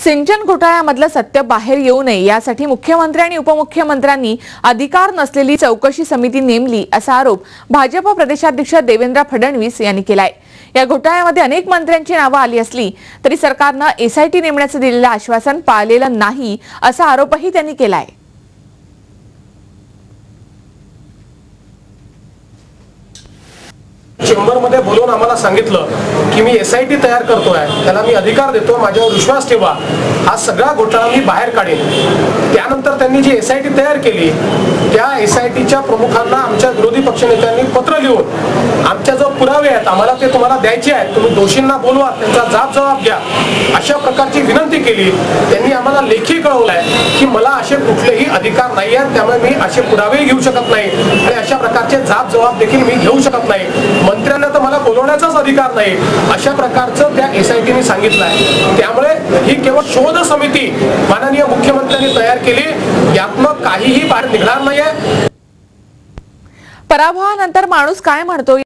सिंचन घोटाळ्यामधलं सत्य बाहेर येऊ नये यासाठी मुख्यमंत्री आणि उपमुख्यमंत्र्यांनी अधिकार नसलेली चौकशी समिती नेमली असा आरोप भाजप प्रदेशाध्यक्ष देवेंद्र फडणवीस यांनी केलाय। या घोटाळ्यामध्ये अनेक मंत्र्यांची नावे आली असली तरी सरकारने एसआयटी नेमण्याचे दिलेलं आश्वासन पाळलेलं नाही असा आरोपही त्यांनी केलाय। चेंबर मध्ये बोलून आम्हाला सांगितलं की मी एसआयटी तयार करतोय, त्याला मी अधिकार देतो, माझ्यावर विश्वास ठेवा, हा सगळा घोटाळा मी बाहेर काढेन। त्यानंतर त्यांनी जी एसआयटी तयार केली त्या एसआयटीच्या प्रमुखांना आमच्या विरोधी पक्षनेत्यांनी पत्र लिहून आमच्या जो पुरावे आहेत आम्हाला ते तुम्हाला द्यायचे आहेत, तुम्ही दोषींना बोलवा, त्यांचा जबाब घ्या, अशा प्रकारची विनंती केली। त्यांनी आम्हाला लेखी कळवलंय की मला असे कुठलेही अधिकार नाही आहेत, त्यामुळे मी असे पुरावे घेऊ शकत नाही आणि अशा प्रकारचे जबाब देखील मी घेऊ शकत नाही। मंत्र्यांना तर मला बोलवण्याचाच अधिकार नाही, अशा प्रकारचं त्या एसआयटीने सांगितलं आहे। त्यामुळे ही केवळ शोध समिती माननीय मुख्यमंत्र्यांनी तयार केली, यातनं काहीही बाहेर निघणार नाहीये। पराभवानंतर माणूस काय म्हणतो